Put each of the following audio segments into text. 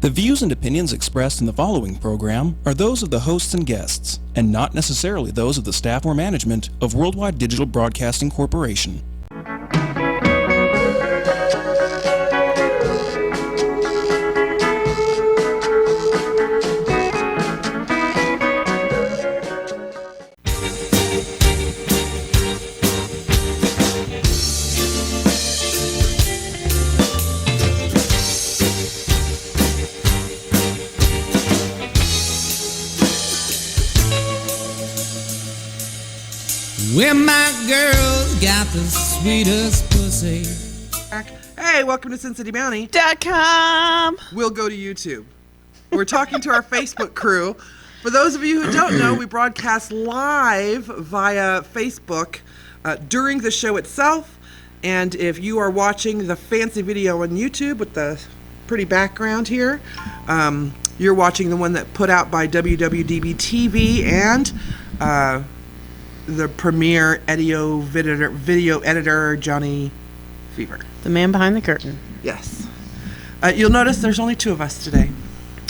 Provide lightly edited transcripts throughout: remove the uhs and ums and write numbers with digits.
The views and opinions expressed in the following program are those of the hosts and guests, and not necessarily those of the staff or management of Worldwide Digital Broadcasting Corporation. Well, my girl's got the sweetest pussy. Hey, welcome to CinCityBounty.com. We'll go to YouTube. We're talking to our Facebook crew. For those of you who don't know, we broadcast live via Facebook during the show itself. And if you are watching the fancy video on YouTube with the pretty background here, you're watching the one that put out by WWDB and the premier video editor, Johnny Fever. The man behind the curtain. Yes. You'll notice there's only two of us today.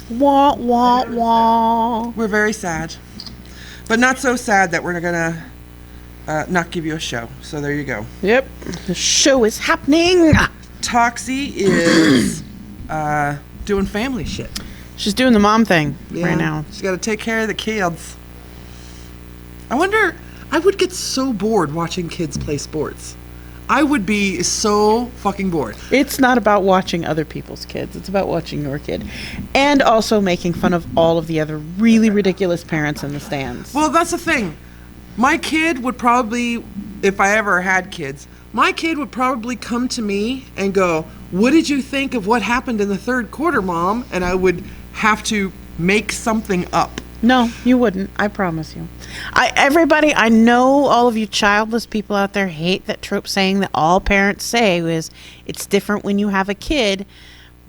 Wah, wah, wah. We're very sad. But not so sad that we're going to not give you a show. So there you go. Yep. The show is happening. Toxi is doing family shit. She's doing the mom thing right now. She's got to take care of the kids. I wonder... I would get so bored watching kids play sports. I would be so fucking bored. It's not about watching other people's kids. It's about watching your kid. And also making fun of all of the other really ridiculous parents in the stands. Well, that's the thing. My kid would probably, if I ever had kids, my kid would probably come to me and go, "What did you think of what happened in the third quarter, Mom?" And I would have to make something up. No, you wouldn't. I promise you. I know all of you childless people out there hate that trope saying that all parents say is it's different when you have a kid.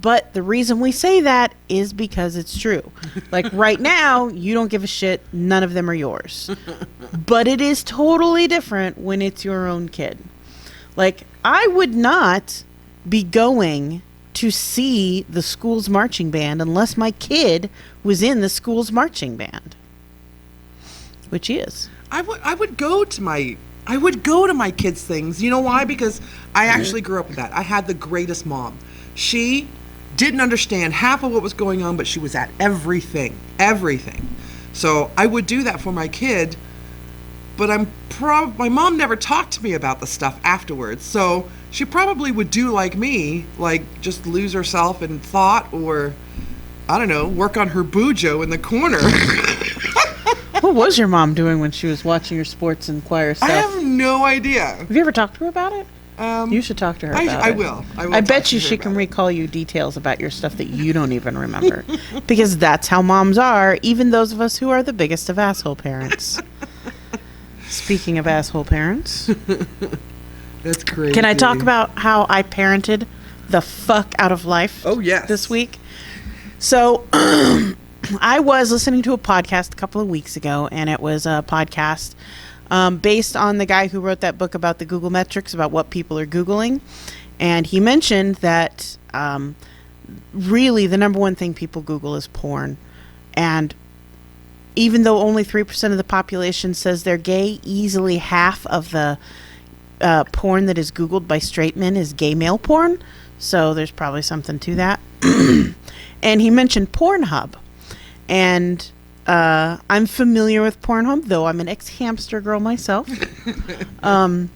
But the reason we say that is because it's true. Like right now, you don't give a shit. None of them are yours. But it is totally different when it's your own kid. Like I would not be going to see the school's marching band unless my kid was in the school's marching band, which he is. I would go to my kids' things. You know why? Because I actually grew up with that. I had the greatest mom. She didn't understand half of what was going on, but she was at everything. So I would do that for my kid, but my mom never talked to me about the stuff afterwards. So she probably would do like me, like just lose herself in thought or, I don't know, work on her bujo in the corner. What was your mom doing when she was watching your sports and choir stuff? I have no idea. Have you ever talked to her about it? You should talk to her about it. I will. I bet you she can recall you details about your stuff that you don't even remember. Because that's how moms are, even those of us who are the biggest of asshole parents. Speaking of asshole parents... That's crazy. Can I talk about how I parented the fuck out of life this week? So I was listening to a podcast a couple of weeks ago, and it was a podcast based on the guy who wrote that book about the Google metrics, about what people are Googling. And he mentioned that really the number one thing people Google is porn. And even though only 3% of the population says they're gay, easily half of the porn that is Googled by straight men is gay male porn. So there's probably something to that. And he mentioned Pornhub. And I'm familiar with Pornhub, though I'm an ex-hamster girl myself. And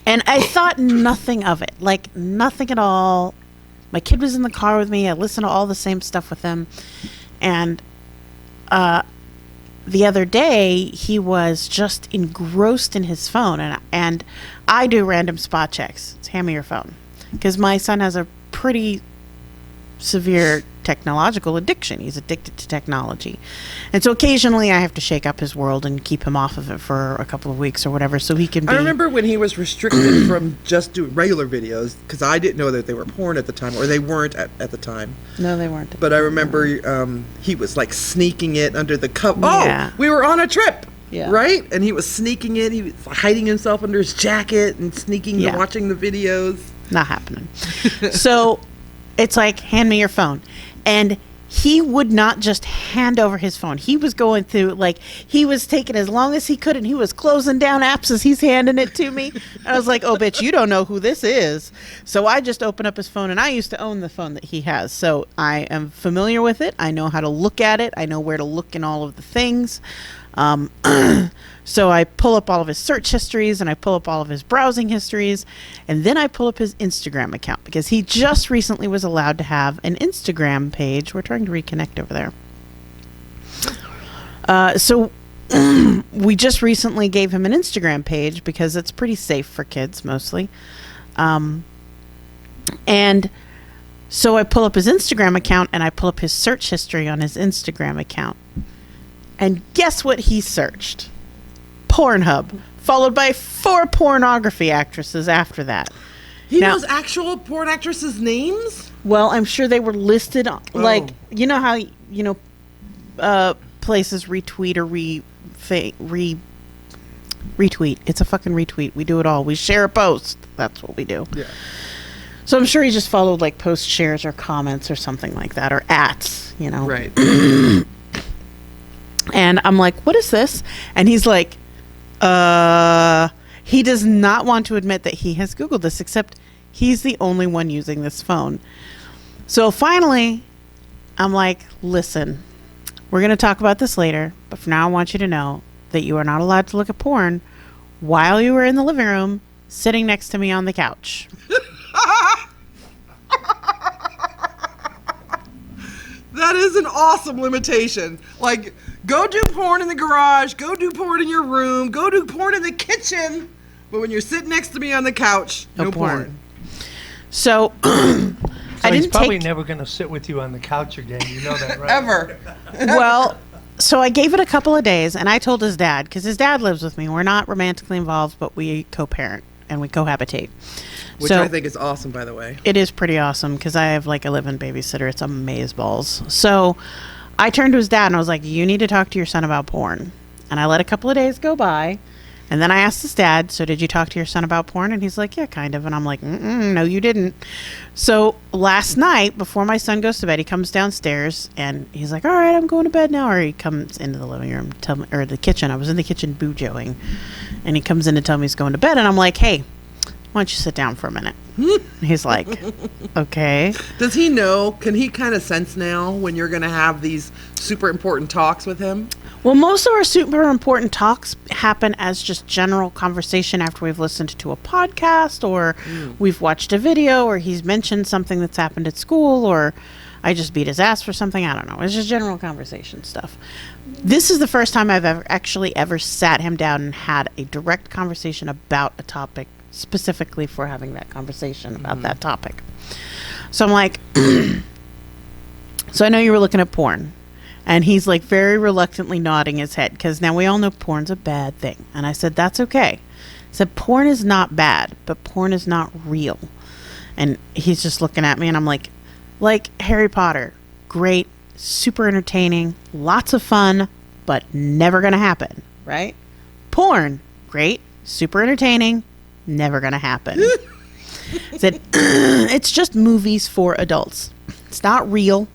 I thought nothing of it. Like, nothing at all. My kid was in the car with me. I listened to all the same stuff with him. And the other day, he was just engrossed in his phone. And I do random spot checks. It's hand me your phone. Because my son has a pretty severe technological addiction. He's addicted to technology. And so occasionally I have to shake up his world and keep him off of it for a couple of weeks or whatever so he can be... I remember when he was restricted from just doing regular videos, because I didn't know that they were porn at the time, or they weren't at the time. No, they weren't. But I remember he was like sneaking it under the cover. Yeah. Oh, we were on a trip. Yeah. Right? And he was sneaking it. He was hiding himself under his jacket and sneaking watching the videos. Not happening. So... it's like, hand me your phone. And he would not just hand over his phone. He was going through, like, he was taking as long as he could, and he was closing down apps as he's handing it to me. I was like, oh, bitch, you don't know who this is. So I just opened up his phone, and I used to own the phone that he has. So I am familiar with it. I know how to look at it. I know where to look in all of the things. So I pull up all of his search histories, and I pull up all of his browsing histories, and then I pull up his Instagram account, because he just recently was allowed to have an Instagram page. We're trying to reconnect over there. So we just recently gave him an Instagram page because it's pretty safe for kids mostly. And so I pull up his Instagram account, and I pull up his search history on his Instagram account. And guess what he searched? Pornhub, followed by 4 pornography actresses after that. He knows actual porn actresses' names? Well, I'm sure they were listed, like, you know how, places retweet or retweet. It's a fucking retweet. We do it all. We share a post. That's what we do. Yeah. So I'm sure he just followed, like, post shares or comments or something like that, or ats, Right. And I'm like, what is this? And he's like, he does not want to admit that he has Googled this, except he's the only one using this phone. So finally, I'm like, listen, we're going to talk about this later, but for now I want you to know that you are not allowed to look at porn while you were in the living room sitting next to me on the couch. That is an awesome limitation. Like, go do porn in the garage, go do porn in your room, go do porn in the kitchen, but when you're sitting next to me on the couch, no porn. So, he's probably never going to sit with you on the couch again. You know that, right? Ever. Well, so I gave it a couple of days, and I told his dad, because his dad lives with me. We're not romantically involved, but we co-parent and we cohabitate. Which I think is awesome, by the way. It is pretty awesome, because I have, like, a live-in babysitter. It's amazeballs. So I turned to his dad, and I was like, you need to talk to your son about porn. And I let a couple of days go by, and then I asked his dad, so did you talk to your son about porn? And he's like, yeah, kind of. And I'm like, no, you didn't. So last night, before my son goes to bed, he comes downstairs, and he's like, all right, I'm going to bed now. Or he comes into the living room, or the kitchen. I was in the kitchen boo-joing. And he comes in to tell me he's going to bed, and I'm like, hey, why don't you sit down for a minute? He's like, okay. Does he know? Can he kind of sense now when you're going to have these super important talks with him? Well, most of our super important talks happen as just general conversation after we've listened to a podcast, or we've watched a video, or he's mentioned something that's happened at school, or I just beat his ass for something. I don't know. It's just general conversation stuff. This is the first time I've ever sat him down and had a direct conversation about a topic, specifically for having that conversation about that topic. So I'm like, so I know you were looking at porn. And he's like very reluctantly nodding his head, because now we all know porn's a bad thing. And I said, that's okay. I said, porn is not bad, but porn is not real. And he's just looking at me, and I'm like Harry Potter, great, super entertaining, lots of fun, but never gonna happen, right? Porn, great, super entertaining, never gonna happen. Said, it's just movies for adults. It's not real.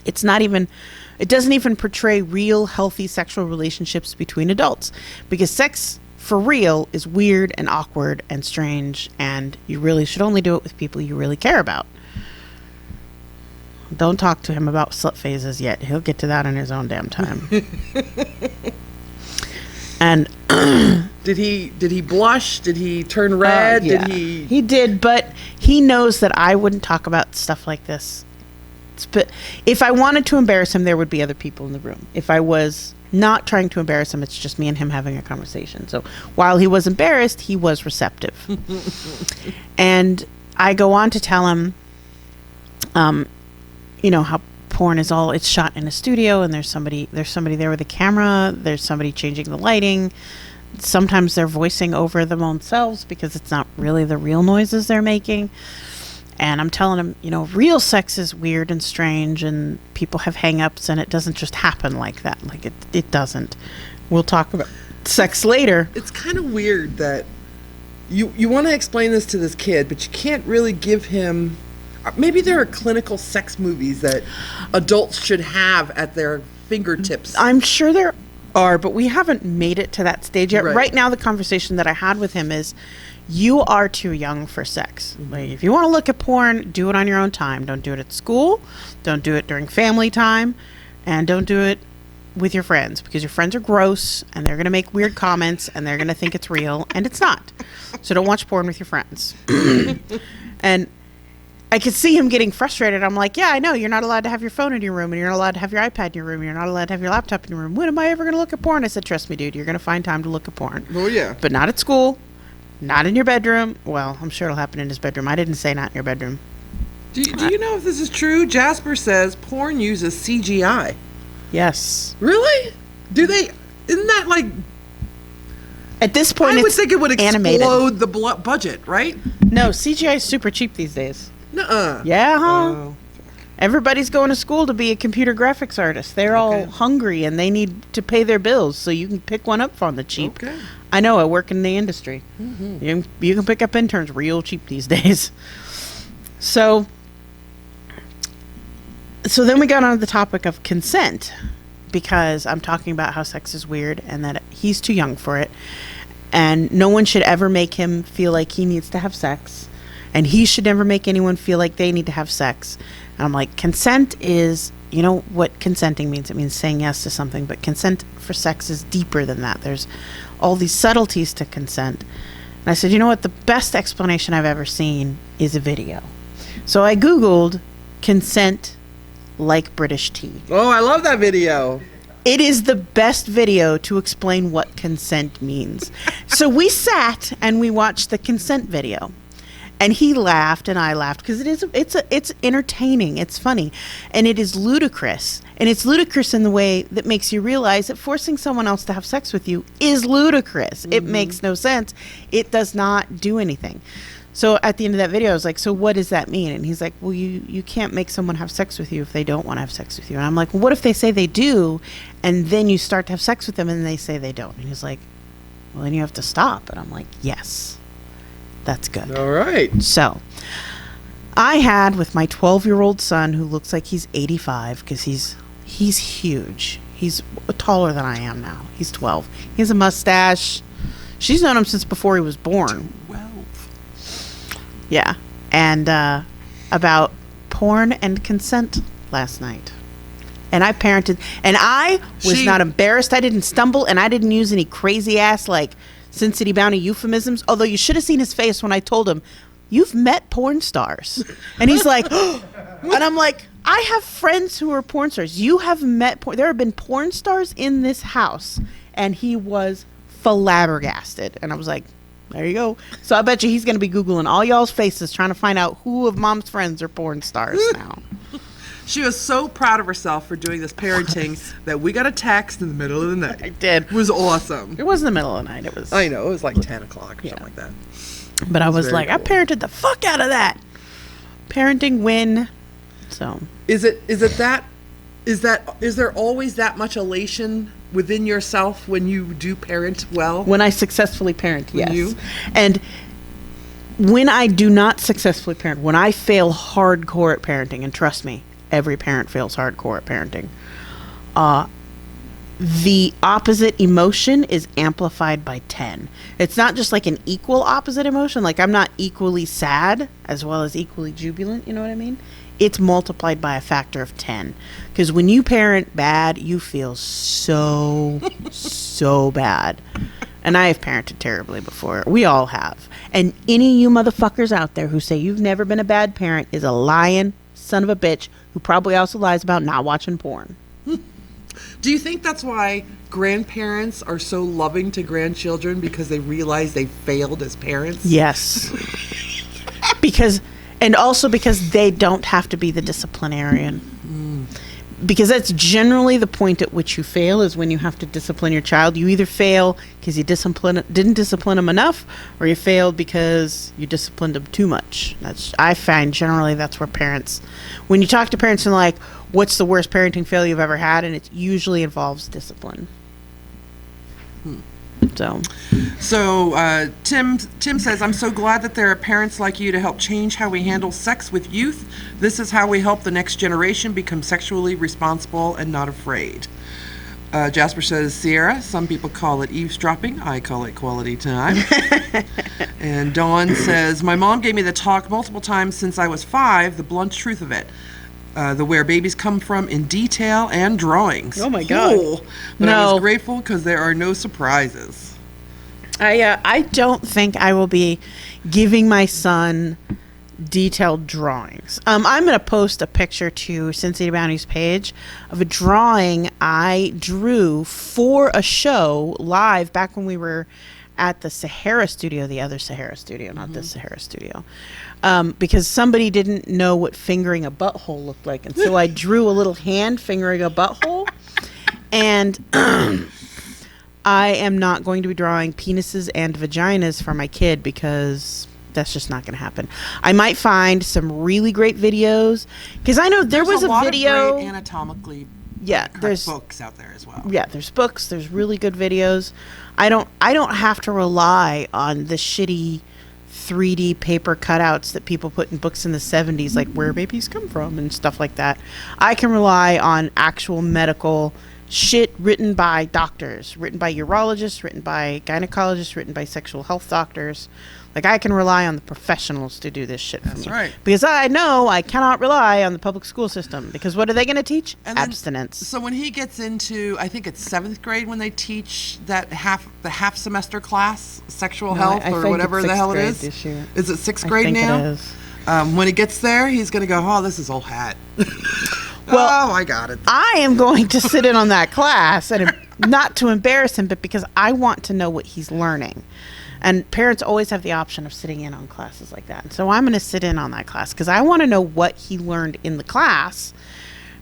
It doesn't even portray real, healthy sexual relationships between adults, because sex for real is weird and awkward and strange, and you really should only do it with people you really care about. Don't talk to him about slut phases yet. He'll get to that in his own damn time. And did he blush? Did he turn red? Yeah. He did, but he knows that I wouldn't talk about stuff like this. But if I wanted to embarrass him, there would be other people in the room. If I was not trying to embarrass him, it's just me and him having a conversation. So while he was embarrassed, he was receptive. And I go on to tell him, how porn is it's shot in a studio, and there's somebody there with a camera. There's somebody changing the lighting. Sometimes they're voicing over them themselves because it's not really the real noises they're making. And I'm telling him, real sex is weird and strange, and people have hang-ups, and it doesn't just happen like that. Like, it doesn't. We'll talk about sex later. It's kind of weird that you want to explain this to this kid, but you can't really give him maybe there are clinical sex movies that adults should have at their fingertips. I'm sure there are, but we haven't made it to that stage yet. Right now, the conversation that I had with him is, you are too young for sex. Like, if you want to look at porn, do it on your own time. Don't do it at school. Don't do it during family time. And don't do it with your friends, because your friends are gross and they're going to make weird comments and they're going to think it's real, and it's not. So don't watch porn with your friends. And I could see him getting frustrated. I'm like, yeah, I know. You're not allowed to have your phone in your room, and you're not allowed to have your iPad in your room. You're not allowed to have your laptop in your room. When am I ever going to look at porn? I said, trust me, dude. You're going to find time to look at porn. Oh, yeah. But not at school. Not in your bedroom. Well, I'm sure it'll happen in his bedroom. I didn't say not in your bedroom. Do you know if this is true? Jasper says porn uses CGI. Yes. Really? Do they? Isn't that like... At this point, I would think it would explode animated. the budget, right? No, CGI is super cheap these days. Nuh-uh. Yeah, huh? Everybody's going to school to be a computer graphics artist. They're all hungry and they need to pay their bills, so you can pick one up on the cheap. Okay. I know, I work in the industry. Mm-hmm. You can pick up interns real cheap these days. So then we got on the topic of consent, because I'm talking about how sex is weird and that he's too young for it. And no one should ever make him feel like he needs to have sex. And he should never make anyone feel like they need to have sex. And I'm like, consent is, you know what consenting means? It means saying yes to something. But consent for sex is deeper than that. There's all these subtleties to consent. And I said, you know what? The best explanation I've ever seen is a video. So I Googled consent like British tea. Oh, I love that video. It is the best video to explain what consent means. So we sat and we watched the consent video. And he laughed and I laughed, because it's entertaining, it's funny, and it is ludicrous. And it's ludicrous in the way that makes you realize that forcing someone else to have sex with you is ludicrous. Mm-hmm. It makes no sense. It does not do anything. So at the end of that video, I was like, so what does that mean? And he's like, well, you can't make someone have sex with you if they don't want to have sex with you. And I'm like, well, what if they say they do, and then you start to have sex with them and they say they don't? And he's like, well, then you have to stop. And I'm like, yes. That's good. All right. So I had with my 12-year-old son, who looks like he's 85, because he's huge. He's taller than I am now. He's 12. He has a mustache. She's known him since before he was born. 12. Yeah. And about porn and consent last night. And I parented. And I was not embarrassed. I didn't stumble. And I didn't use any crazy ass, like, Sin City Bounty euphemisms, although you should have seen his face when I told him, you've met porn stars. And he's like, and I'm like, I have friends who are porn stars. You have met there have been porn stars in this house. And he was flabbergasted. And I was like, there you go. So I bet you he's going to be Googling all y'all's faces trying to find out who of mom's friends are porn stars now. She was so proud of herself for doing this parenting that we got a text in the middle of the night. I did. It was awesome. It wasn't the middle of the night. It was. I know. It was like 10 o'clock or something like that. But I was like, cool. I parented the fuck out of that. Parenting win. So. Is there always that much elation within yourself when you do parent well? When I successfully parent, yes. And when I do not successfully parent, when I fail hardcore at parenting, and trust me, every parent fails hardcore at parenting. The opposite emotion is amplified by 10. It's not just like an equal opposite emotion. Like, I'm not equally sad as well as equally jubilant. You know what I mean? It's multiplied by a factor of 10. Because when you parent bad, you feel so, so bad. And I have parented terribly before. We all have. And any of you motherfuckers out there who say you've never been a bad parent is a lying son of a bitch who probably also lies about not watching porn. Do you think that's why grandparents are so loving to grandchildren, because they realize they failed as parents? Yes. And also because they don't have to be the disciplinarian. Because that's generally the point at which you fail, is when you have to discipline your child. You either fail because you didn't discipline them enough, or you failed because you disciplined them too much. I find generally that's where parents, when you talk to parents and like, what's the worst parenting fail you've ever had? And it usually involves discipline. So Tim says, I'm so glad that there are parents like you to help change how we handle sex with youth. This is how we help the next generation become sexually responsible and not afraid. Jasper says, Sierra, some people call it eavesdropping. I call it quality time. And Dawn says, my mom gave me the talk multiple times since I was 5, the blunt truth of it. The where babies come from in detail and drawings. Oh my God. But I was grateful because there are no surprises. I don't think I will be giving my son detailed drawings. I'm going to post a picture to Sin City Bounty's page of a drawing I drew for a show live back when we were at the Sahara studio, the other Sahara studio, not this Sahara studio, because somebody didn't know what fingering a butthole looked like. And so I drew a little hand fingering a butthole. And I am not going to be drawing penises and vaginas for my kid because that's just not going to happen. I might find some really great videos because I know there's was a video. Of great anatomically. Yeah, there's books out there as well. Yeah, there's books. There's really good videos. I don't have to rely on the shitty 3D paper cutouts that people put in books in the 70s, like Where Babies Come From and stuff like that. I can rely on actual medical shit written by doctors, written by urologists, written by gynecologists, written by sexual health doctors. Like, I can rely on the professionals to do this shit for me. That's right. Because I know I cannot rely on the public school system. Because what are they going to teach? Abstinence. So when he gets into, I think it's 7th grade when they teach that half semester class, sexual health or whatever the hell it is. This year. Is it 6th grade now? It is. When he gets there, he's going to go, oh, this is old hat. Well, I got it. I am going to sit in on that class, and not to embarrass him, but because I want to know what he's learning. And parents always have the option of sitting in on classes like that. And so I'm going to sit in on that class because I want to know what he learned in the class,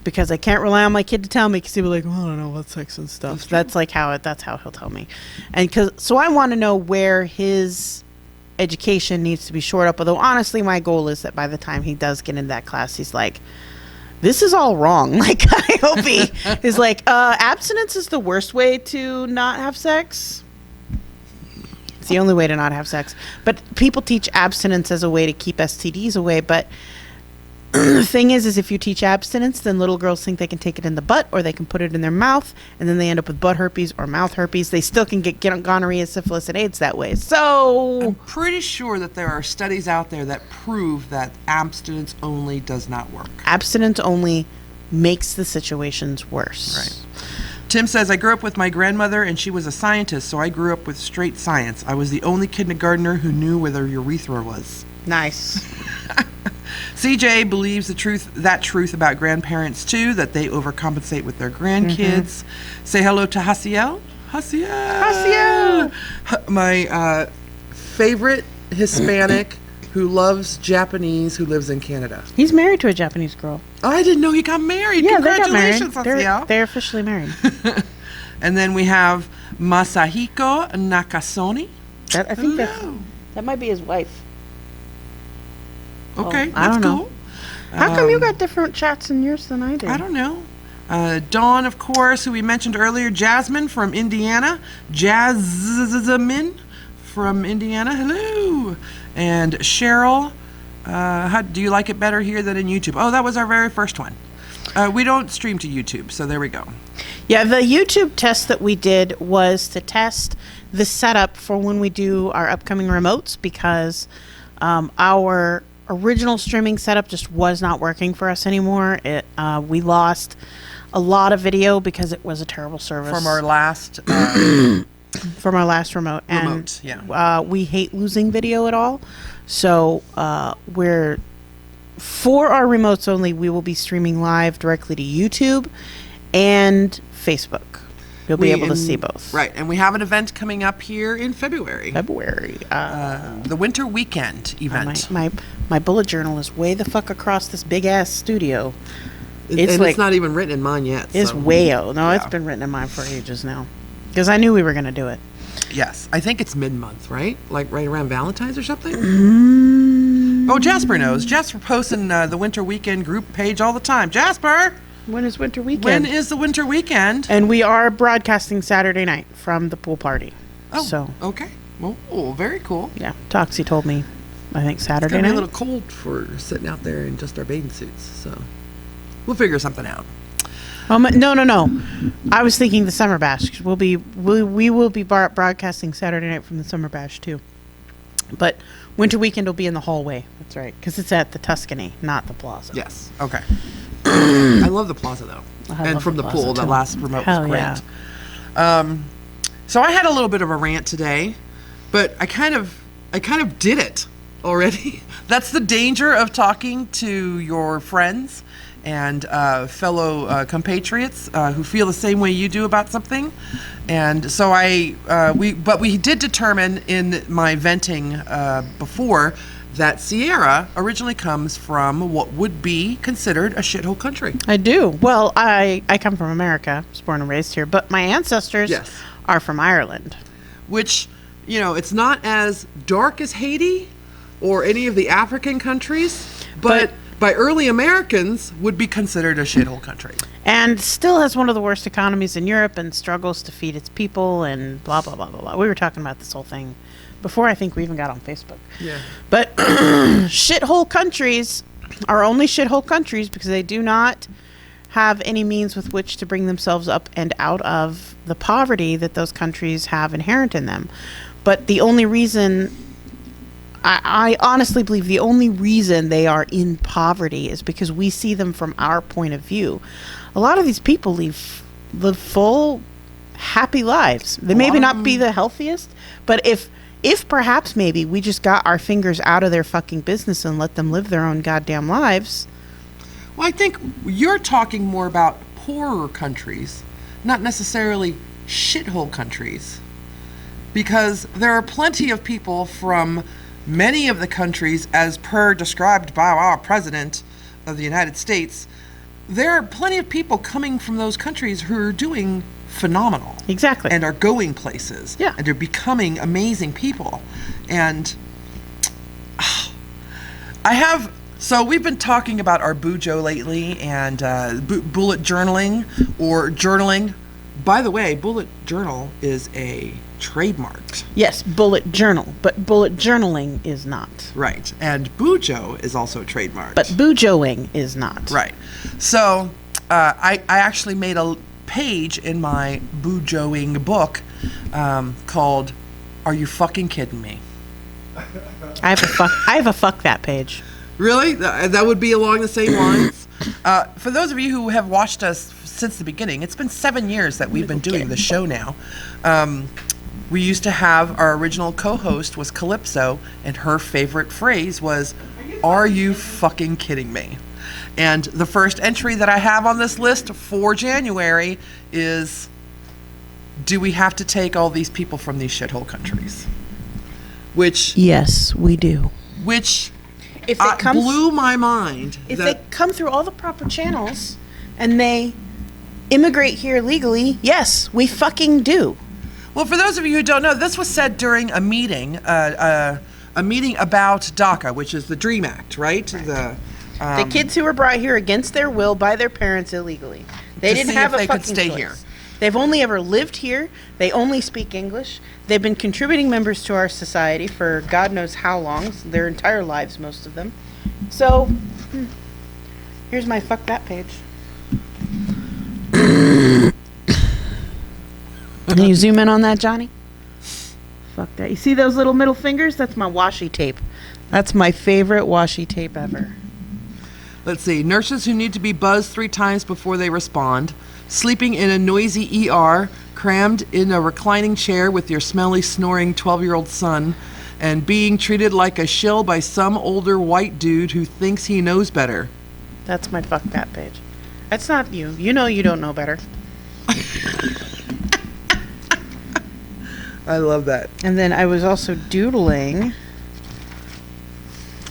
because I can't rely on my kid to tell me because he'll be like, well, I don't know about sex and stuff. That's how he'll tell me. And so I want to know where his education needs to be shored up. Although honestly, my goal is that by the time he does get into that class, he's like, this is all wrong. Like, I hope he is like, abstinence is the worst way to not have sex. It's the only way to not have sex. But people teach abstinence as a way to keep STDs away. But the thing is if you teach abstinence, then little girls think they can take it in the butt or they can put it in their mouth, and then they end up with butt herpes or mouth herpes. They still can get gonorrhea, syphilis, and AIDS that way. So I'm pretty sure that there are studies out there that prove that abstinence only does not work. Abstinence only makes the situations worse. Right. Tim says, I grew up with my grandmother, and she was a scientist, so I grew up with straight science. I was the only kindergartner who knew where their urethra was. Nice. CJ believes that truth about grandparents, too, that they overcompensate with their grandkids. Say hello to Hasiel. Hasiel! My favorite Hispanic who loves Japanese, who lives in Canada. He's married to a Japanese girl. Oh, I didn't know he got married. Yeah, congratulations, they got married. They're officially married. And then we have Masahiko Nakasone. I think that might be his wife. Okay, I don't cool. know. How come you got different chats in yours than I did? I don't know. Dawn, of course, who we mentioned earlier. Jasmine from Indiana. Jasmine from Indiana. Hello. And Cheryl. How do you like it better here than in YouTube? Oh, that was our very first one. We don't stream to YouTube, so there we go. Yeah, the YouTube test that we did was to test the setup for when we do our upcoming remotes, because our original streaming setup just was not working for us anymore. We lost a lot of video because it was a terrible service. From our last... from our last remote. And we hate losing video at all. So for our remotes only, we will be streaming live directly to YouTube and Facebook. You'll be able to see both. Right, and we have an event coming up here in February. The winter weekend event. My bullet journal is way the fuck across this big ass studio. It's not even written in mine yet. It's way out. No, it's been written in mine for ages now. Because I knew we were going to do it. Yes. I think it's mid-month, right? Like right around Valentine's or something? Oh, Jasper knows. Jasper posts in the Winter Weekend group page all the time. Jasper! When is Winter Weekend? When is the Winter Weekend? And we are broadcasting Saturday night from the pool party. Oh, so okay. Well, very cool. Yeah, Toxi told me, I think Saturday night. It's a little cold for sitting out there in just our bathing suits, so we'll figure something out. No. I was thinking the Summer Bash. We will be broadcasting Saturday night from the Summer Bash too. But Winter Weekend will be in the hallway. That's right, because it's at the Tuscany, not the Plaza. Yes. Okay. I love the Plaza though, and from the pool. The last remote was great. Yeah. So I had a little bit of a rant today, but I kind of did it already. That's the danger of talking to your friends and fellow compatriots who feel the same way you do about something. And so we did determine in my venting before that Sierra originally comes from what would be considered a shithole country. I do. Well, I come from America. I was born and raised here, but my ancestors are from Ireland. Which, it's not as dark as Haiti or any of the African countries, but by early Americans would be considered a shithole country. And still has one of the worst economies in Europe and struggles to feed its people and blah, blah, blah, blah, blah. We were talking about this whole thing before I think we even got on Facebook. Yeah. But shithole countries are only shithole countries because they do not have any means with which to bring themselves up and out of the poverty that those countries have inherent in them. But the only reason... I honestly believe the only reason they are in poverty is because we see them from our point of view. A lot of these people live full, happy lives. They maybe not be the healthiest, but if perhaps maybe we just got our fingers out of their fucking business and let them live their own goddamn lives. Well, I think you're talking more about poorer countries, not necessarily shithole countries, because there are plenty of people from many of the countries, as per described by our president of the United States, there are plenty of people coming from those countries who are doing phenomenal. Exactly. And are going places. Yeah. And they're becoming amazing people. And so we've been talking about our bujo lately and bullet journaling or journaling. By the way, bullet journal is a trademarked. Yes, bullet journal, but bullet journaling is not. Right, and bujo is also trademarked. But bujoing is not. Right. So I actually made a page in my bujoing book called "Are You Fucking Kidding Me?" I have a fuck that page. Really? That would be along the same lines. For those of you who have watched us since the beginning, it's been 7 years that we've been doing the show now. We used to have our original co-host was Calypso, and her favorite phrase was, "Are you fucking kidding me?" And the first entry that I have on this list for January is, do we have to take all these people from these shithole countries? Which... Yes, we do. Which blew my mind. If they come through all the proper channels and they immigrate here legally, yes, we fucking do. Well, for those of you who don't know, this was said during a meeting about DACA, which is the DREAM Act, right? The kids who were brought here against their will by their parents illegally. They didn't have a fucking choice. Here. They've only ever lived here. They only speak English. They've been contributing members to our society for God knows how long, their entire lives, most of them. So, here's my fuck that page. Can you zoom in on that, Johnny? Fuck that. You see those little middle fingers? That's my washi tape. That's my favorite washi tape ever. Let's see. Nurses who need to be buzzed 3 times before they respond. Sleeping in a noisy ER. Crammed in a reclining chair with your smelly, snoring 12-year-old son. And being treated like a shill by some older white dude who thinks he knows better. That's my fuck that page. That's not you. You know you don't know better. I love that. And then I was also doodling.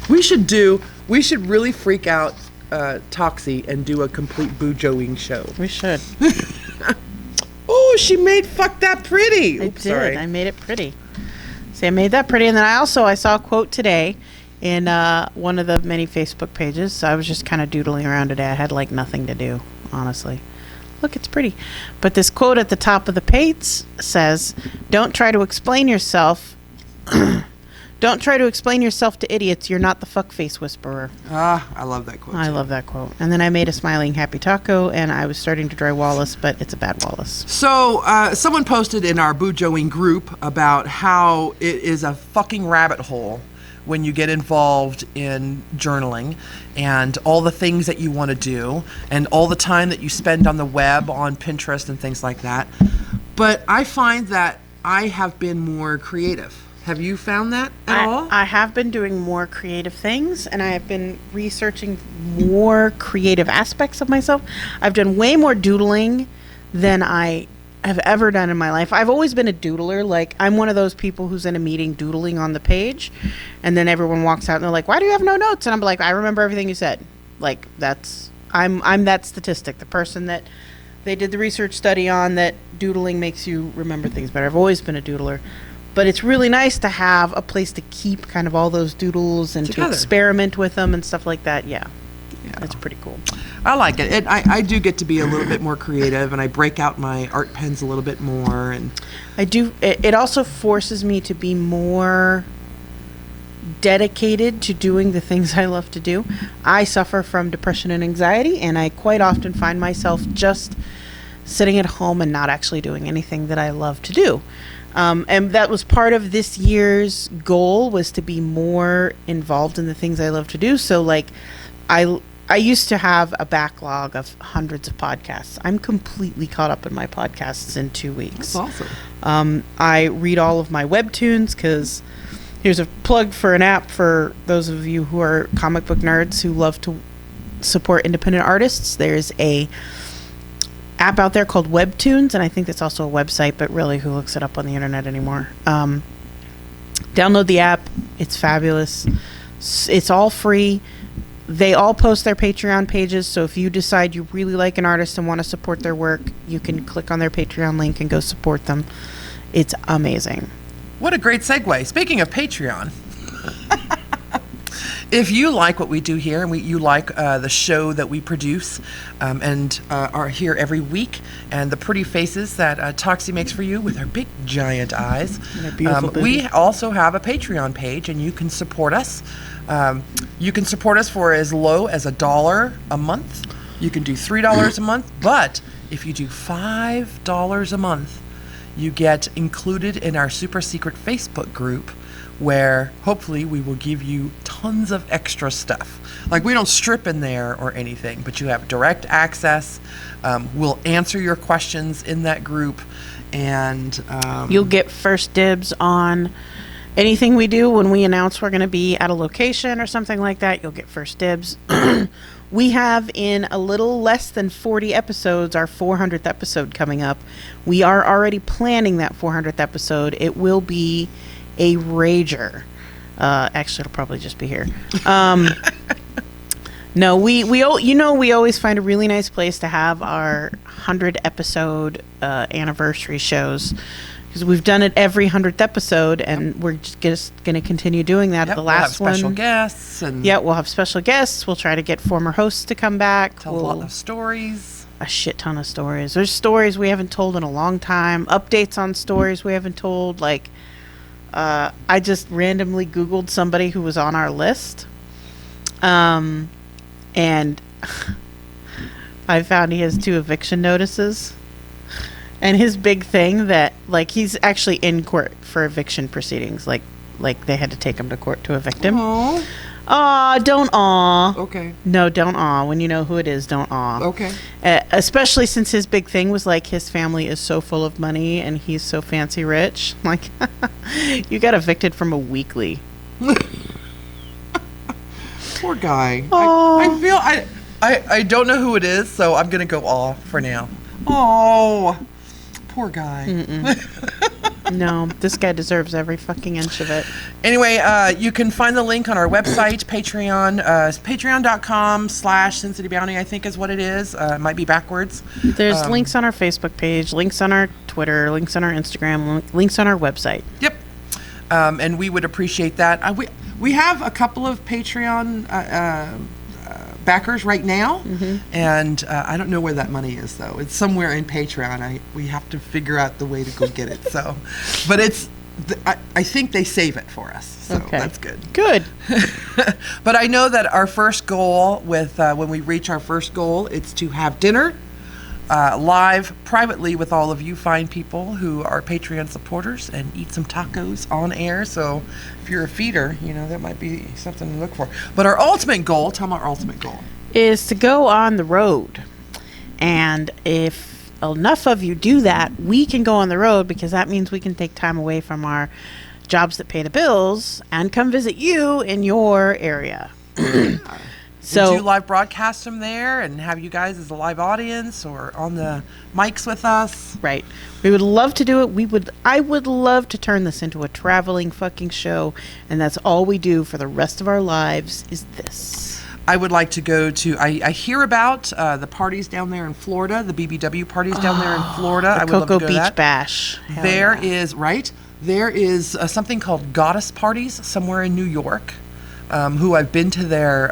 We should really freak out Toxi and do a complete bujoing show. We should. Oh, she made fuck that pretty. I did. Sorry. I made it pretty. See, I made that pretty. And then I saw a quote today in one of the many Facebook pages. So I was just kind of doodling around today. I had like nothing to do, honestly. look, it's pretty. But this quote at the top of the page says, don't try to explain yourself. Don't try to explain yourself to idiots. You're not the fuckface whisperer. I love that quote. I love that quote. And then I made a smiling happy taco, and I was starting to dry Wallace, but it's a bad Wallace. So someone posted in our Boojoing group about how it is a fucking rabbit hole when you get involved in journaling and all the things that you want to do and all the time that you spend on the web, on Pinterest and things like that. But I find that I have been more creative. Have you found that at all? I have been doing more creative things, and I have been researching more creative aspects of myself. I've done way more doodling than I have ever done in my life. I've always been a doodler. Like, I'm one of those people who's in a meeting doodling on the page, and then everyone walks out and they're like, why do you have no notes? And I'm like, I remember everything you said. Like, I'm that statistic, the person that they did the research study on, that doodling makes you remember things better. I've always been a doodler. But it's really nice to have a place to keep kind of all those doodles and to experiment with them and stuff like that. Yeah. That's pretty cool. I like it. I do get to be a little bit more creative, and I break out my art pens a little bit more. And I do. It also forces me to be more dedicated to doing the things I love to do. I suffer from depression and anxiety, and I quite often find myself just sitting at home and not actually doing anything that I love to do. And that was part of this year's goal, was to be more involved in the things I love to do. So, like, I used to have a backlog of hundreds of podcasts. I'm completely caught up in my podcasts in 2 weeks. That's awesome. I read all of my webtoons, because here's a plug for an app for those of you who are comic book nerds who love to support independent artists. There's a app out there called Webtoons, and I think it's also a website, but really, who looks it up on the internet anymore? Download the app. It's fabulous. It's all free. They all post their Patreon pages, so if you decide you really like an artist and want to support their work, you can click on their Patreon link and go support them. It's amazing. What a great segue. Speaking of Patreon, if you like what we do here, and you like the show that we produce and are here every week, and the pretty faces that Toxi makes for you with her big giant eyes, we also have a Patreon page, and you can support us. You can support us for as low as $1 a month. You can do $3 a month, but if you do $5 a month, you get included in our super secret Facebook group, where hopefully we will give you tons of extra stuff. Like, we don't strip in there or anything, but you have direct access. We'll answer your questions in that group, and you'll get first dibs on anything we do. When we announce we're going to be at a location or something like that, you'll get first dibs. We have, in a little less than 40 episodes, our 400th episode coming up. We are already planning that 400th episode. It will be a rager. Actually, it'll probably just be here. No, we always find a really nice place to have our 100 episode anniversary shows, because we've done it every 100th episode, and we're just going to continue doing that. The last we'll have special guests. And we'll have special guests. We'll try to get former hosts to come back. Tell a lot of stories. A shit ton of stories. There's stories we haven't told in a long time. Updates on stories we haven't told. Like, I just randomly Googled somebody who was on our list. And I found he has 2 eviction notices. And his big thing that, like, he's actually in court for eviction proceedings. Like they had to take him to court to evict him. Aww. Aw, don't aw. Okay. No, don't aw. When you know who it is, don't aw. Okay. Especially since his big thing was, like, his family is so full of money and he's so fancy rich. Like, you got evicted from a weekly. Poor guy. I don't know who it is, so I'm going to go aw for now. Oh, poor guy. No, this guy deserves every fucking inch of it. Anyway, you can find the link on our website, Patreon, patreon.com/Sin City Bounty, I think is what it is. It might be backwards. There's links on our Facebook page, links on our Twitter, links on our Instagram, links on our website. Yep. And we would appreciate that. We have a couple of Patreon backers right now, and I don't know where that money is though. It's somewhere in Patreon. We have to figure out the way to go get it. So, but I think they save it for us, so that's good. Good. But I know that our first goal when we reach our first goal, it's to have dinner live privately with all of you fine people who are Patreon supporters and eat some tacos on air. So if you're a feeder, that might be something to look for. But our ultimate goal, tell them our ultimate goal, is to go on the road. And if enough of you do that, we can go on the road, because that means we can take time away from our jobs that pay the bills and come visit you in your area. So do live broadcast from there and have you guys as a live audience or on the mics with us. Right. We would love to do it. I would love to turn this into a traveling fucking show, and that's all we do for the rest of our lives is this. I would like to go to, I hear about the parties down there in Florida, the BBW parties down there in Florida. The I would Cocoa love to go Beach to that. Bash. There is something called Goddess Parties somewhere in New York. Who I've been to their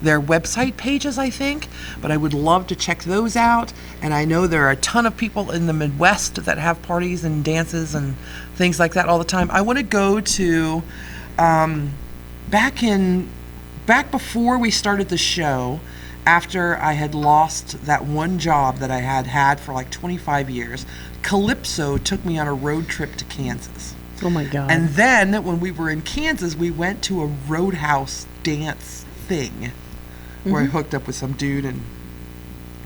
their website pages, I think, but I would love to check those out. And I know there are a ton of people in the Midwest that have parties and dances and things like that all the time. I want to go to, back before we started the show, after I had lost that one job that I had for like 25 years, Calypso took me on a road trip to Kansas. Oh my God. And then when we were in Kansas, we went to a roadhouse dance thing where I hooked up with some dude and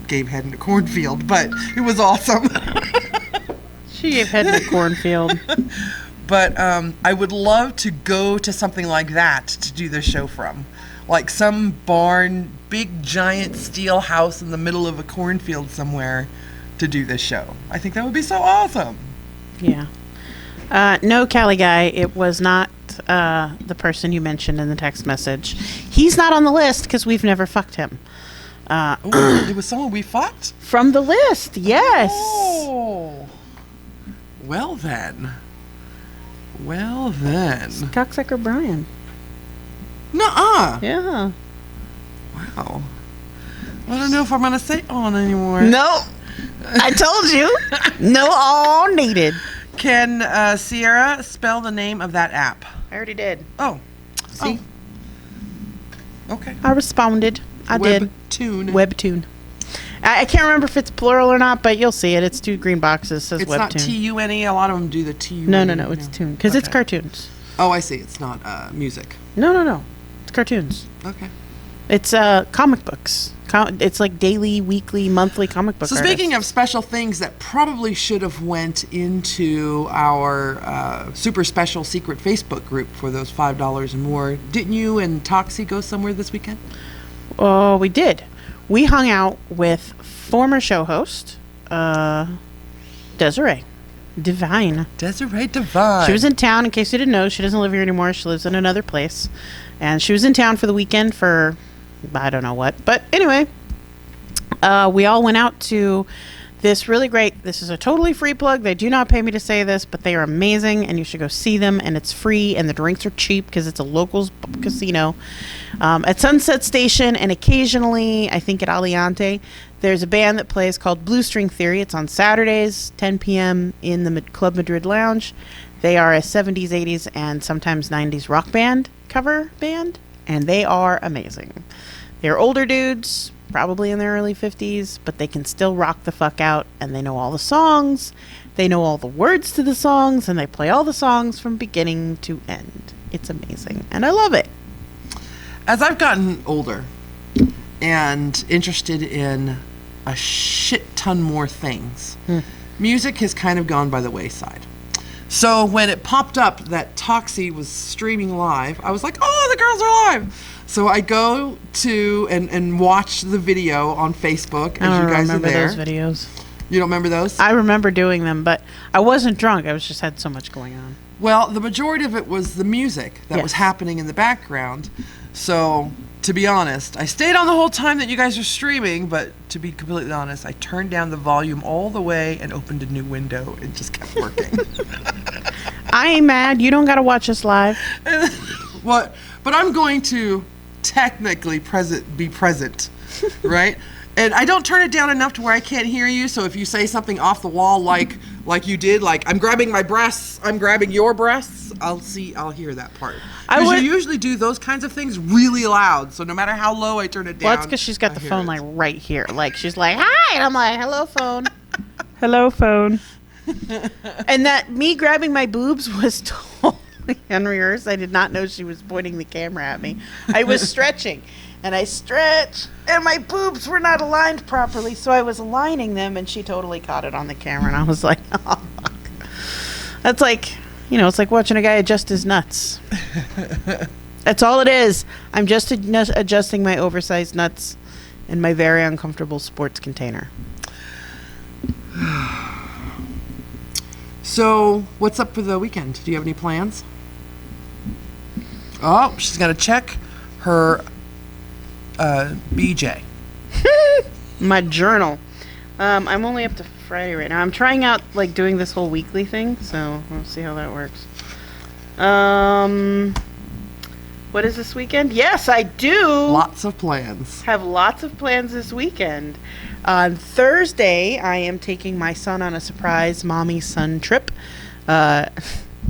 gave head in a cornfield, but it was awesome. She gave head in a cornfield. But I would love to go to something like that to do the show from. Like some barn, big giant steel house in the middle of a cornfield somewhere to do this show. I think that would be so awesome. Yeah. No, Cali guy, it was not the person you mentioned in the text message. He's not on the list because we've never fucked him. It was someone we fucked? From the list, yes. Oh. Well then. Cocksucker Brian. Nuh-uh. Yeah. Wow. I don't know if I'm going to say on anymore. No. I told you. No on needed. Can Sierra spell the name of that app? I already did. Oh. See? Oh. Okay. I responded. I did. Webtoon. I can't remember if it's plural or not, but you'll see it. It's two green boxes. It says it's Webtoon. It's not T-U-N-E. A lot of them do the T-U-N-E. No. It's Toon. Because it's cartoons. Oh, I see. It's not music. No. It's cartoons. Okay. It's comic books. It's like daily, weekly, monthly comic book. So speaking of special things that probably should have went into our super special secret Facebook group for those $5 and more, didn't you and Toxi go somewhere this weekend? Oh, we did. We hung out with former show host Desiree Divine. Desiree Divine. She was in town. In case you didn't know, she doesn't live here anymore. She lives in another place, and she was in town for the weekend for I don't know what. But anyway, we all went out to this really great, this is a totally free plug. They do not pay me to say this, but they are amazing, and you should go see them, and it's free, and the drinks are cheap because it's a locals casino. At Sunset Station, and occasionally, I think at Aliante, there's a band that plays called Blue String Theory. It's on Saturdays, 10 p.m. in the Club Madrid Lounge. They are a 70s, 80s, and sometimes 90s rock band, cover band, and they are amazing. They're older dudes, probably in their early 50s, but they can still rock the fuck out, and they know all the songs, they know all the words to the songs, and they play all the songs from beginning to end. It's amazing, and I love it. As I've gotten older and interested in a shit ton more things, music has kind of gone by the wayside. So when it popped up that Toxi was streaming live, I was like, oh, the girls are live. So I go to and watch the video on Facebook as you guys are there. I don't remember those videos. You don't remember those? I remember doing them, but I wasn't drunk. I was just had so much going on. Well, the majority of it was the music that was happening in the background. So, to be honest, I stayed on the whole time that you guys were streaming, but to be completely honest, I turned down the volume all the way and opened a new window and just kept working. I ain't mad. You don't got to watch us live. What? But I'm going to technically be present, right? And I don't turn it down enough to where I can't hear you. So if you say something off the wall, like you did, like I'm grabbing my breasts, I'm grabbing your breasts, I'll hear that part. Because you usually do those kinds of things really loud. So no matter how low I turn it down. Well, that's because she's got the phone like right here. Like she's like, hi, and I'm like, hello, phone. Hello, phone. And that me grabbing my boobs was totally unrehearsed. I did not know she was pointing the camera at me. I was stretching. And I stretched, and my boobs were not aligned properly, so I was aligning them, and she totally caught it on the camera, and I was like, oh, fuck. That's like, it's like watching a guy adjust his nuts. That's all it is. I'm just adjusting my oversized nuts in my very uncomfortable sports container. So, what's up for the weekend? Do you have any plans? Oh, she's got to check her... BJ. My journal. I'm only up to Friday right now. I'm trying out doing this whole weekly thing, so we'll see how that works. What is this weekend? Yes, I do. Lots of plans. Have lots of plans this weekend. On Thursday, I am taking my son on a surprise mommy-son trip to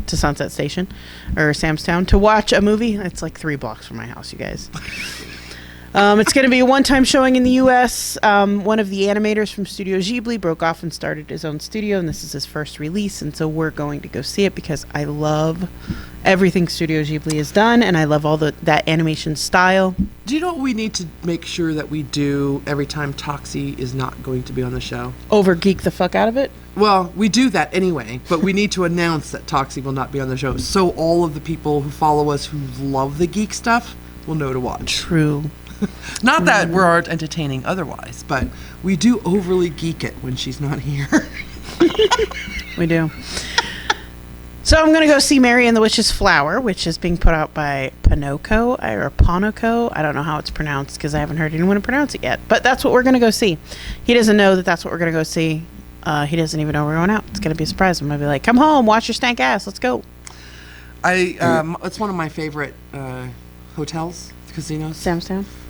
Sunset Station or Sam's Town to watch a movie. It's like 3 blocks from my house, you guys. It's going to be a one-time showing in the U.S. One of the animators from Studio Ghibli broke off and started his own studio, and this is his first release, and so we're going to go see it because I love everything Studio Ghibli has done, and I love all that animation style. Do you know what we need to make sure that we do every time Toxi is not going to be on the show? Over-geek the fuck out of it? Well, we do that anyway, but we need to announce that Toxi will not be on the show, so all of the people who follow us who love the geek stuff will know to watch. True. Not that we aren't entertaining otherwise, but we do overly geek it when she's not here. We do. So I'm going to go see Mary and the Witch's Flower, which is being put out by Panoco, or Panoco. I don't know how it's pronounced because I haven't heard anyone pronounce it yet. But that's what we're going to go see. He doesn't know that that's what we're going to go see. He doesn't even know we're going out. It's going to be a surprise. I'm going to be like, come home, watch your stank ass. Let's go. It's one of my favorite hotels, casinos.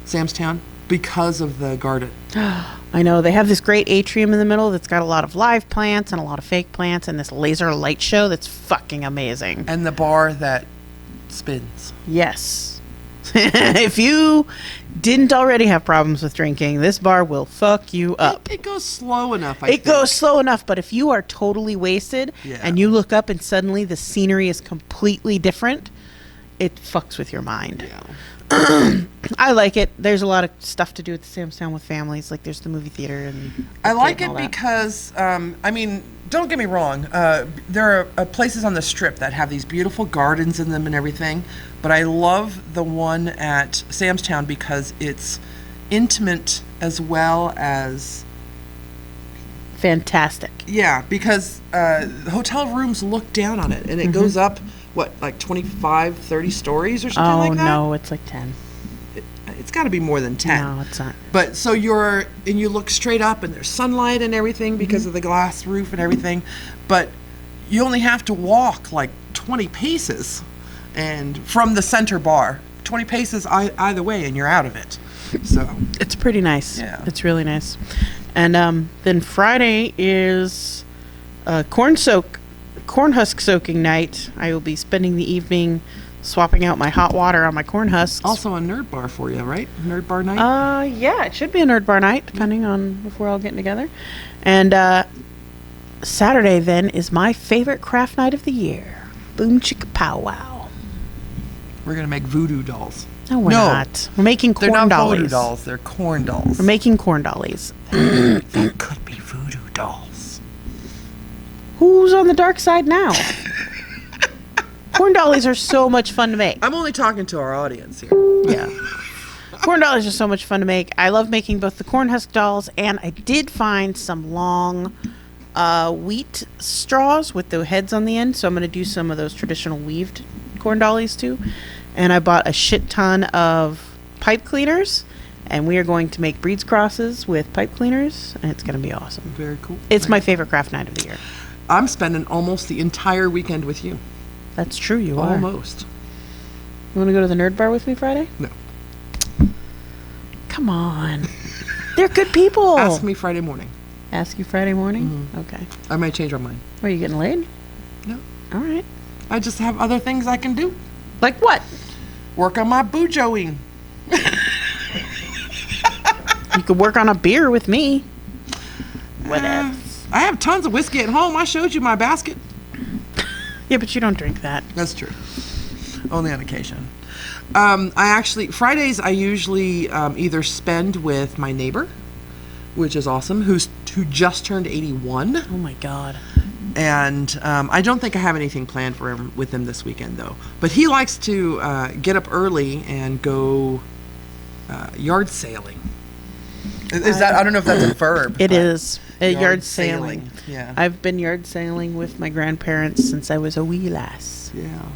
Sam's Town, because of the garden. I know. They have this great atrium in the middle that's got a lot of live plants and a lot of fake plants and this laser light show that's fucking amazing. And the bar that spins. Yes. If you didn't already have problems with drinking, this bar will fuck you up. It goes slow enough, I think. It goes slow enough, but if you are totally wasted and you look up and suddenly the scenery is completely different, it fucks with your mind. Yeah. I like it. There's a lot of stuff to do at the Sam's Town with families. Like there's the movie theater and I like it because don't get me wrong. There are places on the Strip that have these beautiful gardens in them and everything, but I love the one at Sam's Town because it's intimate as well as fantastic. Yeah, because hotel rooms look down on it and it goes up. What, like 25, 30 stories or something like that? Oh, no, it's like 10. It's got to be more than 10. No, it's not. But so you look straight up and there's sunlight and everything because of the glass roof and everything. But you only have to walk like 20 paces and from the center bar. 20 paces either way and you're out of it. So it's pretty nice. Yeah. It's really nice. And then Friday is corn husk soaking night. I will be spending the evening swapping out my hot water on my corn husks. Also a nerd bar for you, right? Nerd bar night? Yeah, it should be a nerd bar night, depending on if we're all getting together. And Saturday, then, is my favorite craft night of the year. Boom chicka pow wow. We're going to make voodoo dolls. No, we're not. We're making corn dollies. They're not voodoo dolls, they're corn dolls. We're making corn dollies. That could be voodoo dolls. Who's on the dark side now? Corn dollies are so much fun to make. I'm only talking to our audience here. Yeah. Corn dollies are so much fun to make. I love making both the corn husk dolls, and I did find some long wheat straws with the heads on the end, so I'm going to do some of those traditional weaved corn dollies too. And I bought a shit ton of pipe cleaners, and we are going to make breeds crosses with pipe cleaners, and it's going to be awesome. Very cool. It's my favorite craft night of the year. I'm spending almost the entire weekend with you. That's true, you are. Almost. You want to go to the nerd bar with me Friday? No. Come on. They're good people. Ask me Friday morning. Ask you Friday morning? Mm-hmm. Okay. I might change my mind. Are you getting laid? No. All right. I just have other things I can do. Like what? Work on my bujoing. You could work on a beer with me. Whatever. I have tons of whiskey at home. I showed you my basket. Yeah, but you don't drink that. That's true. Only on occasion. Fridays I usually either spend with my neighbor, which is awesome, who just turned 81. Oh my God. And I don't think I have anything planned with him this weekend, though. But he likes to get up early and go yard sailing. Is that? I don't know if that's a verb. It is. Yard sailing. Yeah. I've been yard sailing with my grandparents since I was a wee lass. Yeah.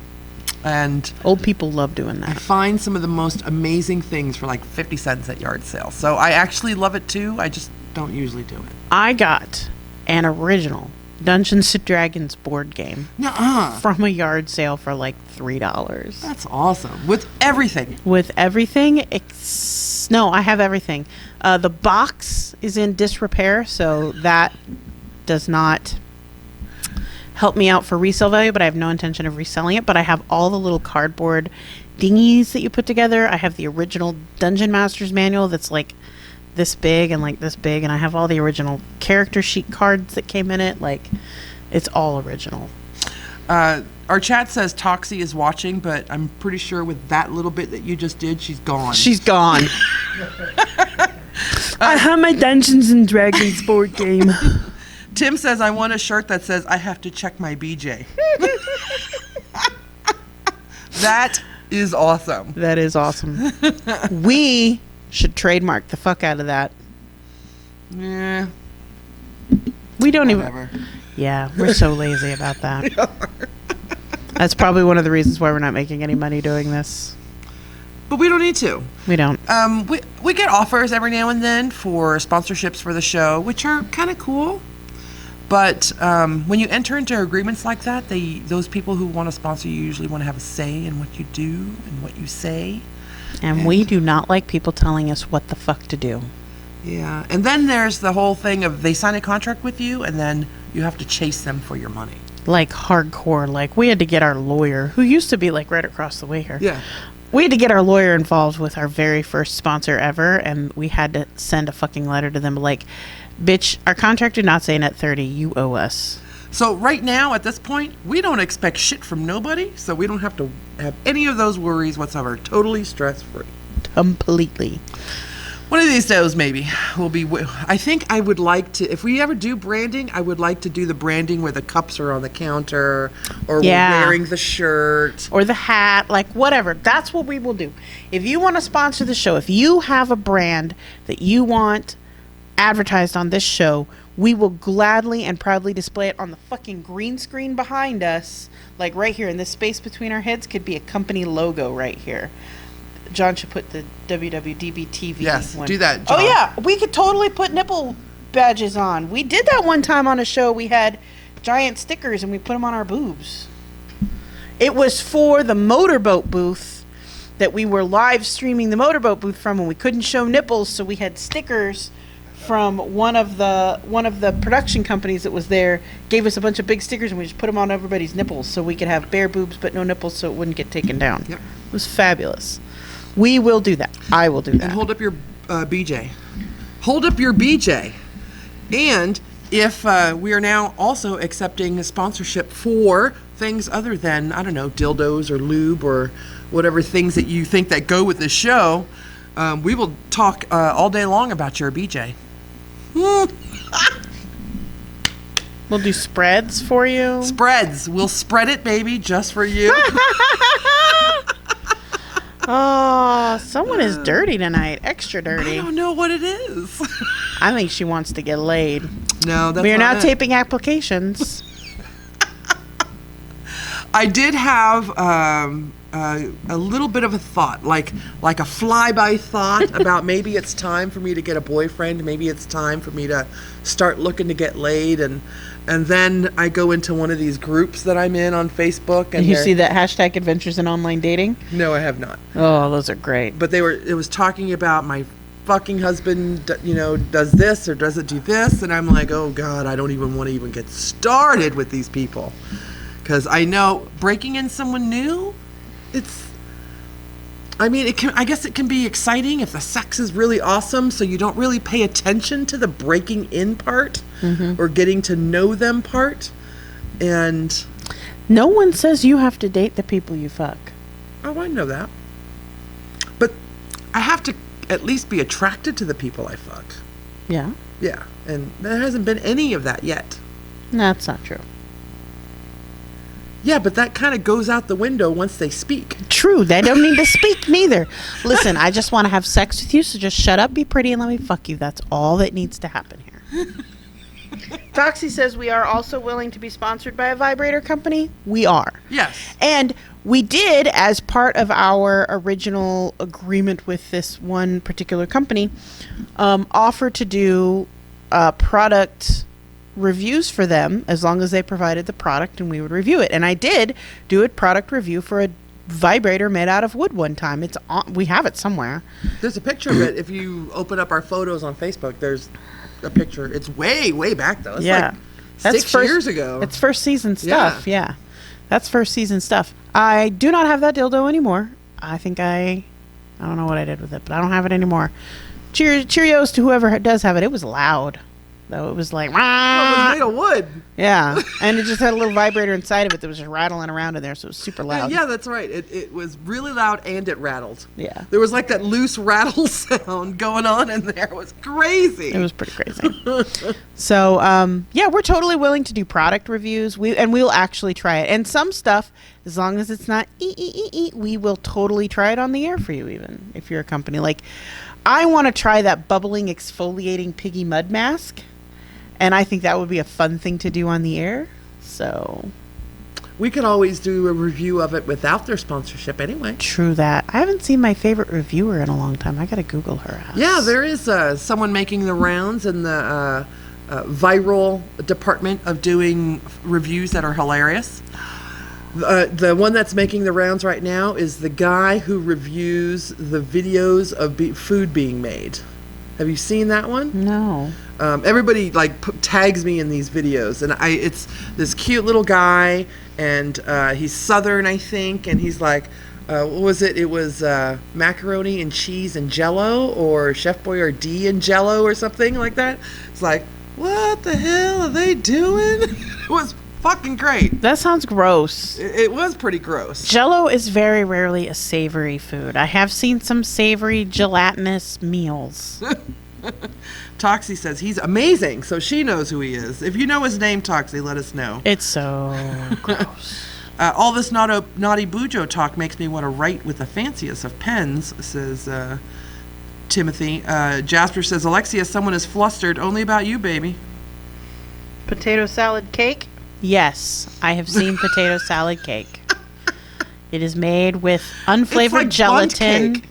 And old people love doing that. I find some of the most amazing things for like 50 cents at yard sale. So I actually love it too. I just don't usually do it. I got an original Dungeons & Dragons board game from a yard sale for like $3. That's awesome. With everything. With everything. No, I have everything. The box is in disrepair, so that does not help me out for resale value, but I have no intention of reselling it. But I have all the little cardboard dinghies that you put together. I have the original Dungeon Master's manual that's like this big and like this big, and I have all the original character sheet cards that came in it. Like, it's all original. Our chat says Toxi is watching, but I'm pretty sure with that little bit that you just did, she's gone. She's gone. I have my Dungeons & Dragons board game. Tim says, I want a shirt that says, I have to check my BJ. That is awesome. That is awesome. We should trademark the fuck out of that. Yeah. We don't even. Yeah, we're so lazy about that. That's probably one of the reasons why we're not making any money doing this. But we don't need to. We don't. We get offers every now and then for sponsorships for the show, which are kind of cool. But when you enter into agreements like that, those people who want to sponsor you usually want to have a say in what you do and what you say. And we do not like people telling us what the fuck to do. Yeah. And then there's the whole thing of they sign a contract with you and then you have to chase them for your money. Like hardcore. Like we had to get our lawyer, who used to be like right across the way here. Yeah. We had to get our lawyer involved with our very first sponsor ever, and we had to send a fucking letter to them like, bitch, our contract did not say net 30, you owe us. So right now, at this point, we don't expect shit from nobody, so we don't have to have any of those worries whatsoever. Totally stress-free. Completely. One of these days, maybe, will be... I think I would like to... If we ever do branding, I would like to do the branding where the cups are on the counter, or we're wearing the shirt. Or the hat, like whatever. That's what we will do. If you want to sponsor the show, if you have a brand that you want advertised on this show, we will gladly and proudly display it on the fucking green screen behind us. Like right here in this space between our heads could be a company logo right here. John should put the WWDBTV. Yes, one. do that, John. Oh yeah, we could totally put nipple badges on. We did that one time on a show. We had giant stickers and we put them on our boobs. It was for the motorboat booth that we were live streaming the motorboat booth from, and we couldn't show nipples, so we had stickers from one of the production companies that was there. Gave us a bunch of big stickers and we just put them on everybody's nipples so we could have bare boobs but no nipples, so it wouldn't get taken down. Yep. It was fabulous. We will do that. I will do that. And hold up your BJ. Hold up your BJ. And if we are now also accepting a sponsorship for things other than, I don't know, dildos or lube or whatever things that you think that go with the show, we will talk all day long about your BJ. We'll do spreads for you. Spreads. We'll spread it, baby, just for you. Oh, someone is dirty tonight. Extra dirty. I don't know what it is. I think she wants to get laid. No, that's We are not now it. taping applications. I did have a little bit of a thought, like a flyby thought about maybe it's time for me to get a boyfriend. Maybe it's time for me to start looking to get laid, and then I go into one of these groups that I'm in on Facebook. And you see that hashtag Adventures in Online Dating? No, I have not. Oh, those are great. But it was talking about my fucking husband, does this or doesn't do this. And I'm like, oh, God, I don't even want to even get started with these people. Because I know breaking in someone new, I guess it can be exciting if the sex is really awesome, so you don't really pay attention to the breaking in part or getting to know them part. And no one says you have to date the people you fuck. Oh, I know that. But I have to at least be attracted to the people I fuck. Yeah? Yeah, and there hasn't been any of that yet. No, that's not true. Yeah, but that kind of goes out the window once they speak. True, they don't need to speak neither. Listen, I just want to have sex with you, so just shut up, be pretty, and let me fuck you. That's all that needs to happen here. Toxi says we are also willing to be sponsored by a vibrator company. We are. Yes. And we did, as part of our original agreement with this one particular company, offer to do product reviews for them as long as they provided the product and we would review it. And I did do a product review for a vibrator made out of wood one time. It's on, we have it somewhere. There's a picture of it. If you open up our photos on Facebook, there's a picture. It's way back though. It's like that's 6 years ago. It's first season stuff. Yeah. That's first season stuff. I do not have that dildo anymore. I think I don't know what I did with it, but I don't have it anymore. Cheerios to whoever does have it. It was loud. Though it was like, well, it was made of wood. Yeah, and it just had a little vibrator inside of it that was just rattling around in there, so it was super loud. Yeah, that's right. It was really loud and it rattled. Yeah. There was like that loose rattle sound going on in there. It was crazy. It was pretty crazy. So, yeah, we're totally willing to do product reviews. We'll actually try it. And some stuff, as long as it's not we will totally try it on the air for you, even if you're a company. Like, I want to try that bubbling exfoliating piggy mud mask. And I think that would be a fun thing to do on the air. So we could always do a review of it without their sponsorship anyway. True that. I haven't seen my favorite reviewer in a long time. I got to Google her ass. Yeah, there is someone making the rounds in the viral department of doing reviews that are hilarious. The one that's making the rounds right now is the guy who reviews the videos of food being made. Have you seen that one? No. Everybody tags me in these videos, and it's this cute little guy, and he's Southern, I think, and he's like, what was it? It was macaroni and cheese and Jell-O, or Chef Boyardee and Jell-O, or something like that. It's like, what the hell are they doing? It was fucking great. That sounds gross. It was pretty gross. Jell-O is very rarely a savory food. I have seen some savory gelatinous meals. Toxi says he's amazing, so she knows who he is. If you know his name, Toxi, let us know. It's so gross. All this naughty bujo talk makes me want to write with the fanciest of pens, says Timothy. Jasper says, Elexia, someone is flustered only about you, baby. Potato salad cake? Yes, I have seen potato salad cake. It is made with unflavored gelatin.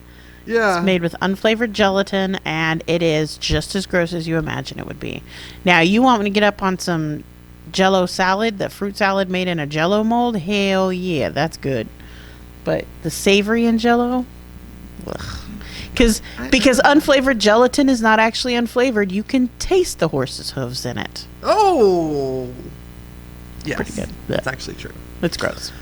Yeah. It's made with unflavored gelatin, and it is just as gross as you imagine it would be. Now, you want me to get up on some Jell-O salad, the fruit salad made in a Jell-O mold? Hell yeah, that's good. But the savory in Jell-O? Ugh. Because unflavored gelatin is not actually unflavored. You can taste the horse's hooves in it. Oh. Yes. Pretty good. That's actually true. It's gross.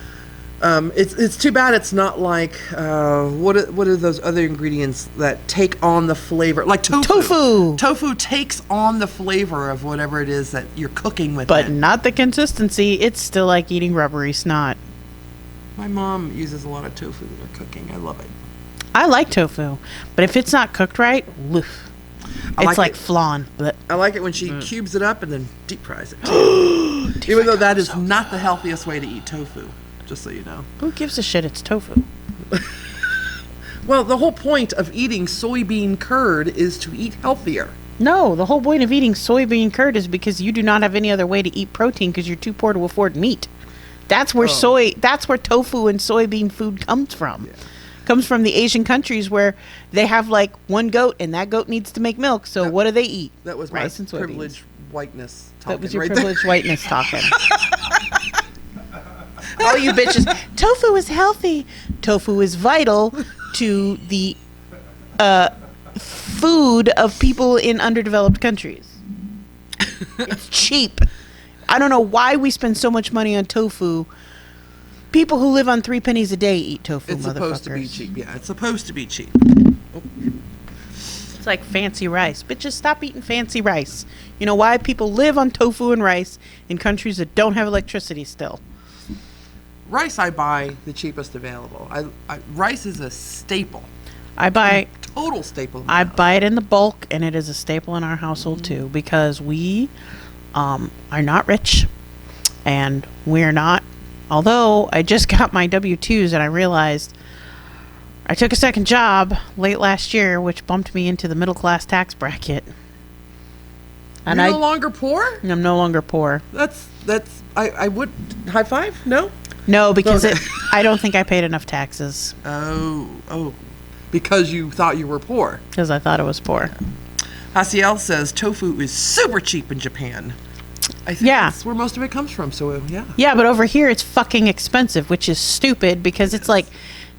It's too bad it's not like what are those other ingredients that take on the flavor, like tofu. Tofu takes on the flavor of whatever it is that you're cooking with, but not the consistency. It's still like eating rubbery snot. My mom uses a lot of tofu in her cooking. I love it. I like tofu, but if it's not cooked right, woof. It's like flan. I like it when she cubes it up and then deep fries it. Even though that is not the healthiest way to eat tofu. Just so you know. Who gives a shit? It's tofu. Well, the whole point of eating soybean curd is to eat healthier. No, the whole point of eating soybean curd is because you do not have any other way to eat protein because you're too poor to afford meat. That's where that's where tofu and soybean food comes from. Yeah. Comes from the Asian countries where they have like one goat and that goat needs to make milk. So what do they eat? That was rice my and privileged whiteness talking. That was your privileged whiteness talking. All you bitches, tofu is healthy. Tofu is vital to the food of people in underdeveloped countries. It's cheap. I don't know why we spend so much money on tofu. People who live on 3 pennies a day eat tofu, It's supposed to be cheap. Yeah, it's supposed to be cheap. Oh. It's like fancy rice. But just stop eating fancy rice. You know why people live on tofu and rice in countries that don't have electricity still? Rice I buy the cheapest available. Rice is a staple. Total staple. I buy it in the bulk, and it is a staple in our household too, because we are not rich, and we're not. Although I just got my W-2s, and I realized I took a second job late last year, which bumped me into the middle class tax bracket. And You're no longer poor? I'm no longer poor. I would high five? No. No, because I don't think I paid enough taxes. Oh. Because you thought you were poor. Because I thought it was poor. Hasiel says tofu is super cheap in Japan. I think that's where most of it comes from, so yeah. Yeah, but over here it's fucking expensive, which is stupid because it's like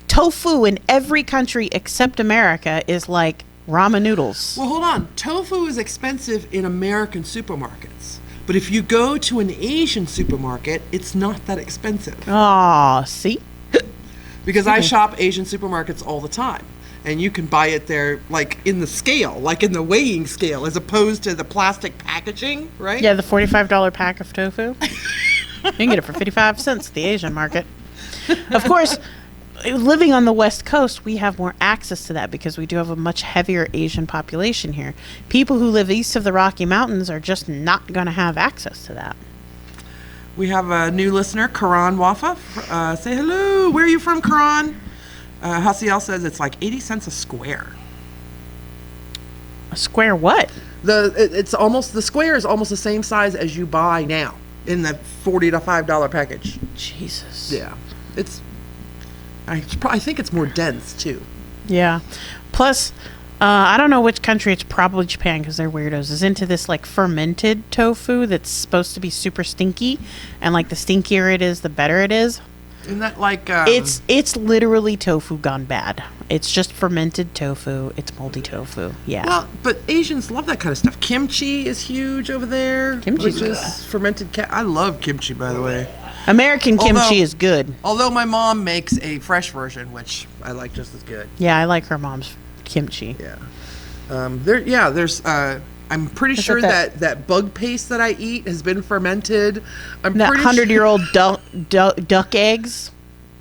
tofu in every country except America is like ramen noodles. Well, hold on. Tofu is expensive in American supermarkets. But if you go to an Asian supermarket, it's not that expensive. Oh, see? Because I shop Asian supermarkets all the time. And you can buy it there, like, in the scale, like in the weighing scale, as opposed to the plastic packaging, right? Yeah, the $45 pack of tofu. You can get it for 55 cents at the Asian market. Of course, living on the West Coast, we have more access to that because we do have a much heavier Asian population here. People who live east of the Rocky Mountains are just not going to have access to that. We have a new listener, Karan Wafa. Say hello. Where are you from, Karan? Hasiel says it's like 80 cents a square. A square what? The square is almost the same size as you buy now in the $40 to $5 package. Jesus. Yeah. I think it's more dense too. Yeah. Plus, I don't know which country, it's probably Japan because they're weirdos, is into this like fermented tofu that's supposed to be super stinky, and like the stinkier it is, the better it is. Isn't that like it's literally tofu gone bad. It's just fermented tofu. It's moldy tofu. Yeah. Well, but Asians love that kind of stuff. Kimchi is huge over there. Kimchi is fermented. I love kimchi, by the way. American kimchi is good. Although my mom makes a fresh version, which I like just as good. Yeah, I like her mom's kimchi. Yeah. There's. I'm pretty sure that bug paste that I eat has been fermented. That 100-year-old duck eggs.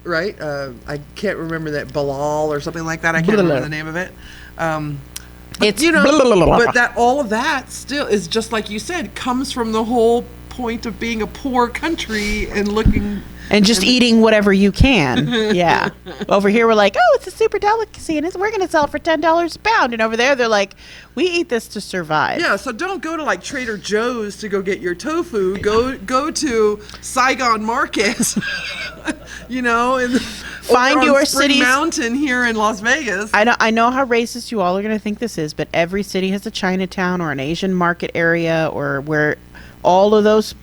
Right. I can't remember that balal or something like that. I can't remember the name of it. But that all of that still is just like you said, comes from the whole point of being a poor country and looking and just eating whatever you can. Yeah. Over here we're like, oh, it's a super delicacy and we're going to sell it for $10 a pound, and over there they're like, we eat this to survive. Yeah, so don't go to like Trader Joe's to go get your tofu. Go to Saigon Market. And find your Spring Mountain here in Las Vegas. I know how racist you all are going to think this is, but every city has a Chinatown or an Asian market area, or where all of those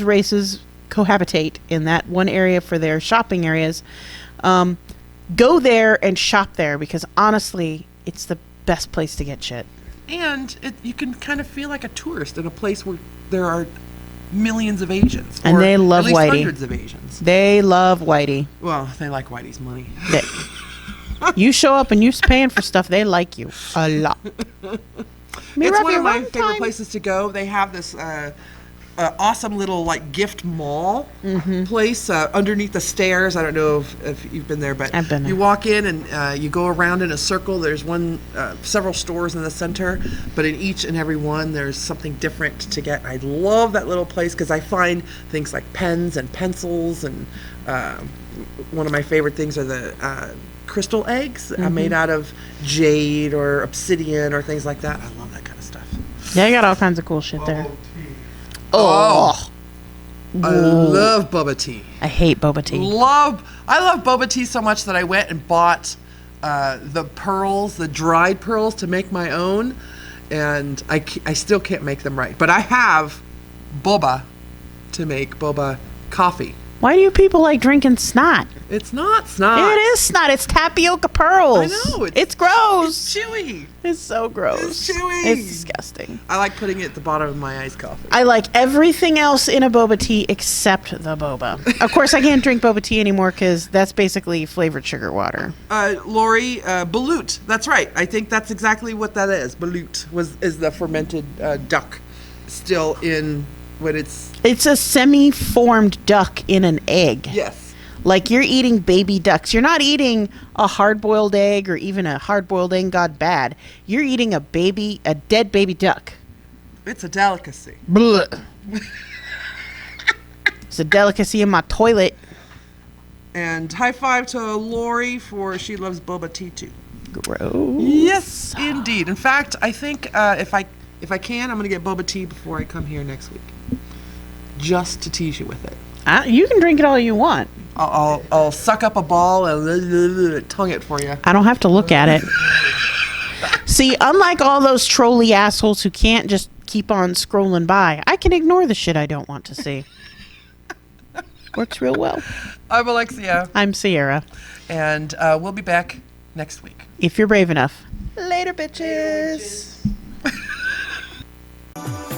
races cohabitate in that one area for their shopping areas. Go there and shop there, because honestly, it's the best place to get shit. And you can kind of feel like a tourist in a place where there are millions of Asians. And they love at least Whitey. Hundreds of Asians. They love Whitey. Well, they like Whitey's money. You show up and you're paying for stuff, they like you a lot. It's one of my favorite places to go. They have this awesome little like gift mall place underneath the stairs. I don't know if you've been there, but I've been there. You walk in and you go around in a circle. There's several stores in the center, but in each and every one there's something different to get. I love that little place because I find things like pens and pencils, and one of my favorite things are the crystal eggs made out of jade or obsidian or things like that. I love that kind of stuff. Yeah, I got all kinds of cool shit there. Oh. I love boba tea. I hate boba tea. I love boba tea so much that I went and bought the pearls, the dried pearls, to make my own, and I still can't make them right. But I have boba to make boba coffee Why do you people like drinking snot? It's not snot. It is snot. It's tapioca pearls. I know. It's gross. It's chewy. It's so gross. It's chewy. It's disgusting. I like putting it at the bottom of my iced coffee. I like everything else in a boba tea except the boba. Of course, I can't drink boba tea anymore because that's basically flavored sugar water. Lori, balut. That's right. I think that's exactly what that is. Balut is the fermented duck still in when it's... It's a semi-formed duck in an egg. Yes. Like you're eating baby ducks. You're not eating a hard-boiled egg or even a hard-boiled egg gone bad. You're eating a dead baby duck. It's a delicacy. Blech. It's a delicacy in my toilet. And high five to Lori for she loves boba tea too. Gross. Yes, indeed. In fact, I think if I can, I'm going to get boba tea before I come here next week. Just to tease you with it. You can drink it all you want. I'll suck up a ball and tongue it for you. I don't have to look at it. See, unlike all those trolly assholes who can't just keep on scrolling by, I can ignore the shit I don't want to see. Works real well. I'm Elexia. I'm Sierra. And we'll be back next week. If you're brave enough. Later, bitches. Later, bitches.